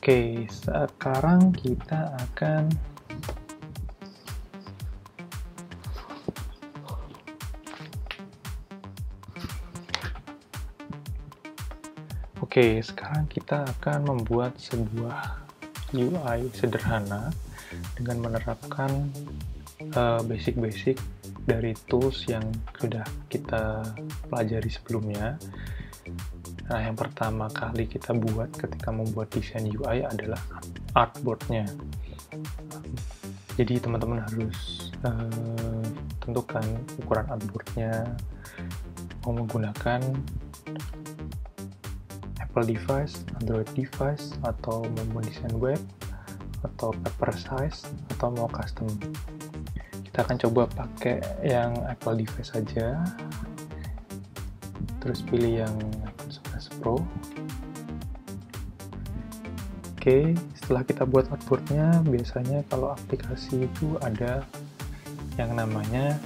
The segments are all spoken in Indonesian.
Oke, sekarang kita akan membuat sebuah UI sederhana dengan menerapkan basic-basic dari tools yang sudah kita pelajari sebelumnya. Nah, yang pertama kali kita buat ketika membuat desain UI adalah artboard-nya. Jadi teman-teman harus tentukan ukuran artboard-nya, mau menggunakan Apple device, Android device, atau mau desain web, atau paper size, atau mau custom. Kita akan coba pakai yang Apple device saja, terus pilih yang iPhone 11 Pro. Oke, setelah kita buat artboard-nya, biasanya kalau aplikasi itu ada yang namanya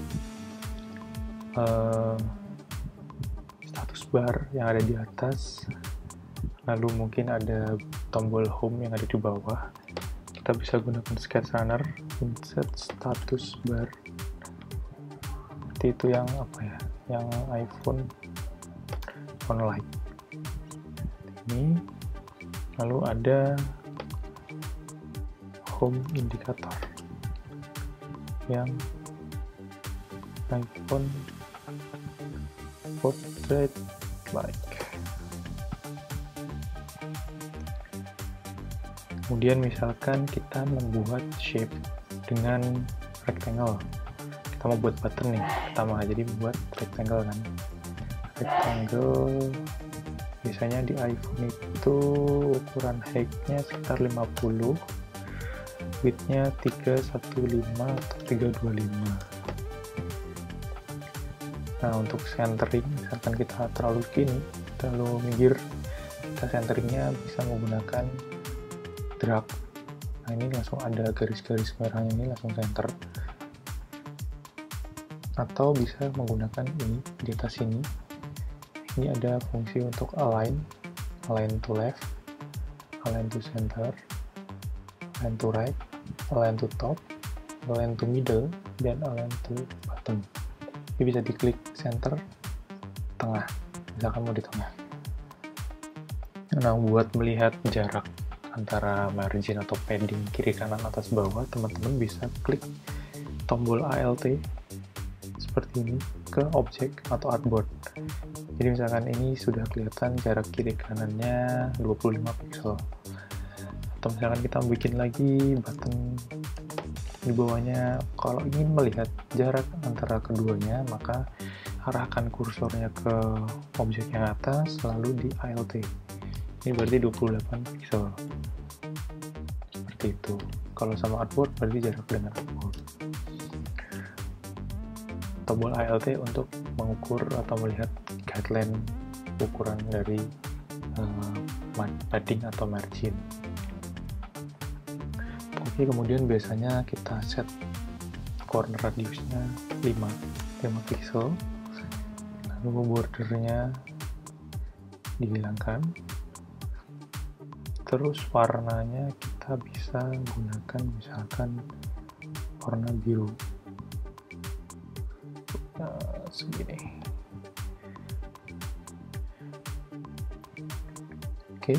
status bar yang ada di atas, lalu mungkin ada tombol home yang ada di bawah. Kita bisa gunakan sketch runner, insert status bar, seperti itu yang yang iPhone Lite ini. Lalu ada home indicator yang iPhone Portrait Like. Kemudian misalkan kita membuat shape dengan rectangle, kita mau buat button nih pertama, jadi buat rectangle kan. Rectangle biasanya di iPhone itu ukuran height-nya sekitar 50, width-nya 315 atau 325. Nah, untuk centering, misalkan kita terlalu minggir, kita centeringnya bisa menggunakan drag. Nah, ini langsung ada garis-garis merahnya, ini langsung center. Atau bisa menggunakan ini di atas sini. Ini ada fungsi untuk align to left, align to center, align to right, align to top, align to middle, dan align to bottom. Ini bisa diklik center, tengah, misalkan mau di tengah. Nah, buat melihat jarak antara margin atau padding kiri kanan atas bawah, teman-teman bisa klik tombol Alt seperti ini ke objek atau artboard. Jadi misalkan ini sudah kelihatan jarak kiri kanannya 25 pixel. Atau misalkan kita bikin lagi button di bawahnya, kalau ingin melihat jarak antara keduanya, maka arahkan kursornya ke objek yang atas, lalu di Alt. Ini berarti 28 pixel. Seperti itu. Kalau sama artboard berarti jarak dengan artboard. Tombol Alt untuk mengukur atau melihat guideline ukuran dari padding atau margin. Oke, kemudian biasanya kita set corner radiusnya 5 pixel, lalu bordernya dihilangkan, terus warnanya kita bisa gunakan misalkan warna biru. Segini. Oke.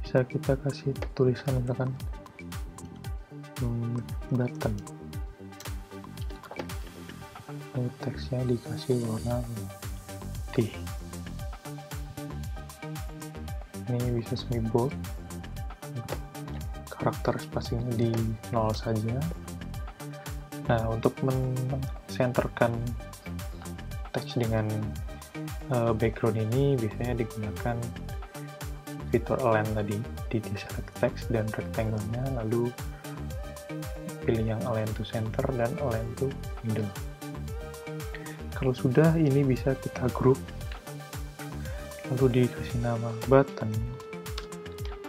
Bisa kita kasih tulisan misalkan button. Lalu teksnya dikasih warna putih. Ini bisa semi bold. Karakter spacingnya di 0 saja. Nah, untuk men-centerkan teks dengan background ini biasanya digunakan fitur align tadi, di select text dan rectangle-nya, lalu pilih yang align to center dan align to middle. Kalau sudah, ini bisa kita group, lalu dikasih nama button.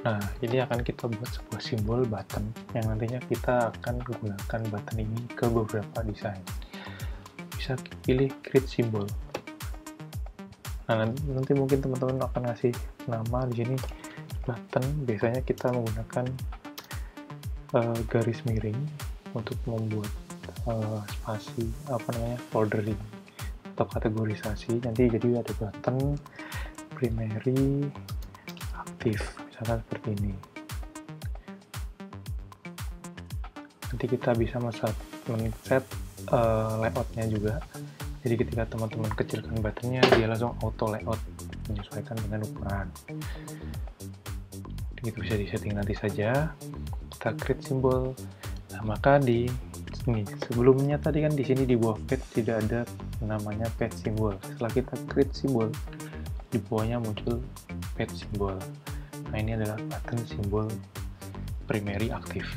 Nah, ini akan kita buat sebuah simbol button yang nantinya kita akan gunakan button ini ke beberapa desain. Bisa pilih create symbol. Nah, nanti mungkin teman-teman akan ngasih nama di sini button biasanya kita menggunakan garis miring untuk membuat spasi foldering atau kategorisasi. Nanti jadi ada button primary aktif misalkan seperti ini. Nanti kita bisa men-set layoutnya juga. Jadi ketika teman-teman kecilkan buttonnya, dia langsung auto layout menyesuaikan dengan ukuran. Itu bisa disetting nanti saja. Kita create simbol. Nah, maka di sini sebelumnya tadi kan di sini di bawah page tidak ada namanya page symbol. Setelah kita create simbol, di bawahnya muncul page symbol. Nah, ini adalah button simbol primary aktif.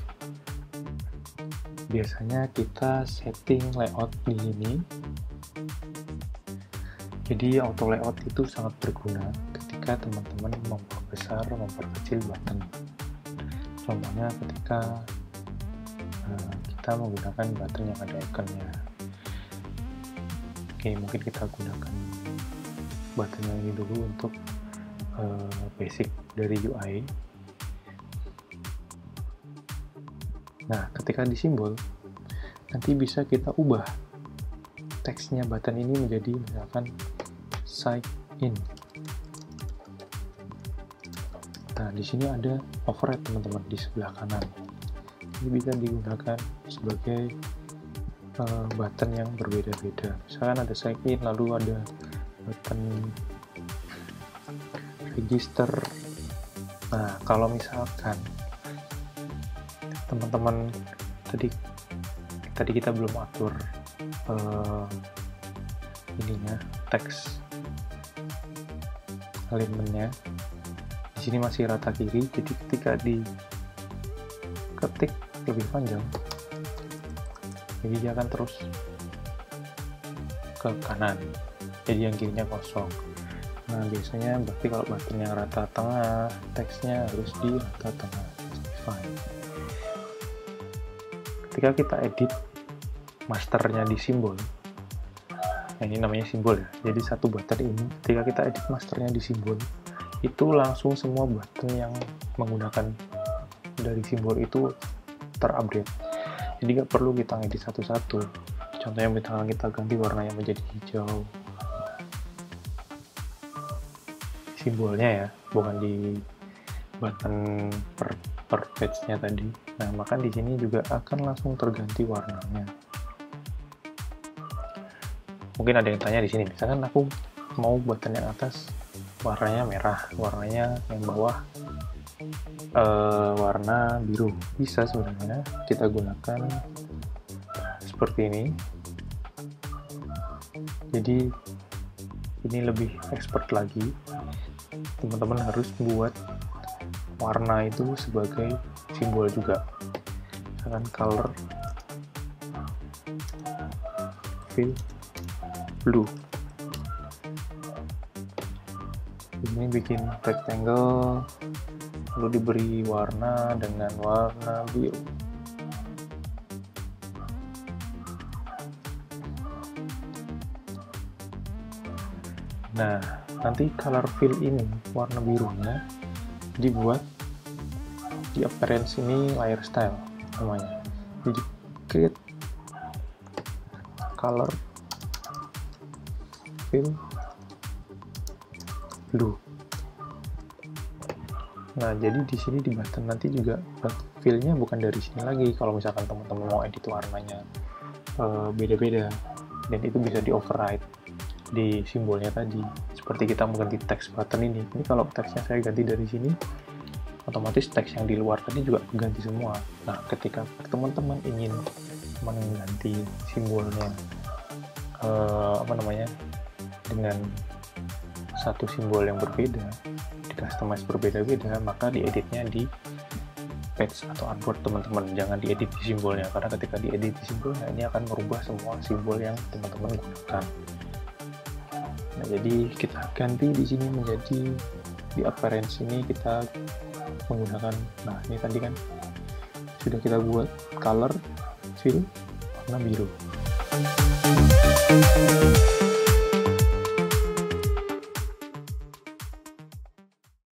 Biasanya kita setting layout di sini. Jadi auto layout itu sangat berguna ketika teman-teman memperbesar, memperkecil button. Contohnya ketika kita menggunakan button yang ada ikonnya. Oke, mungkin kita gunakan button yang ini dulu untuk basic dari UI. Nah, ketika di simbol, nanti bisa kita ubah teksnya button ini menjadi misalkan sign in. Nah, di sini ada override teman-teman di sebelah kanan. Ini bisa digunakan sebagai button yang berbeda-beda. Misalkan ada sign in, lalu ada button register. Nah, kalau misalkan teman-teman tadi kita belum atur ininya teks alignmentnya, di sini masih rata kiri. Jadi ketika diketik lebih panjang, jadi dia akan terus ke kanan, jadi yang kirinya kosong. Nah, biasanya berarti kalau button yang rata tengah, teksnya harus di rata tengah. Fine. Ketika kita edit masternya di simbol, nah ini namanya simbol ya, jadi satu button ini ketika kita edit masternya di simbol, itu langsung semua button yang menggunakan dari simbol itu terupdate. Jadi nggak perlu kita edit satu-satu. Contohnya misalkan kita ganti warnanya menjadi hijau, simbolnya ya, bukan di button per page-nya tadi. Nah, maka di sini juga akan langsung terganti warnanya. Mungkin ada yang tanya di sini, misalkan aku mau button yang atas warnanya merah, warnanya yang bawah warna biru. Bisa sebenarnya kita gunakan seperti ini. Jadi ini lebih expert lagi. Teman-teman harus buat warna itu sebagai simbol juga. Misalkan color fill blue. Ini bikin rectangle, lalu diberi warna dengan warna biru. Nah, nanti color fill ini, warna birunya, dibuat di appearance ini layer style namanya. Jadi create color fill blue. Nah, jadi di sini di button nanti juga fill-nya bukan dari sini lagi. Kalau misalkan teman-teman mau edit warnanya beda-beda, dan itu bisa di override di simbolnya tadi. Seperti kita mengganti teks button ini. Ini kalau teksnya saya ganti dari sini, otomatis teks yang di luar tadi juga ganti semua. Nah, ketika teman-teman ingin mengganti simbolnya dengan satu simbol yang berbeda, di customize berbeda-beda, maka dieditnya di page atau artboard teman-teman. Jangan diedit di simbolnya, karena ketika diedit di simbolnya ini akan merubah semua simbol yang teman-teman gunakan. Nah, jadi kita ganti di sini menjadi di appearance ini kita menggunakan, nah ini tadi kan sudah kita buat color fill warna biru.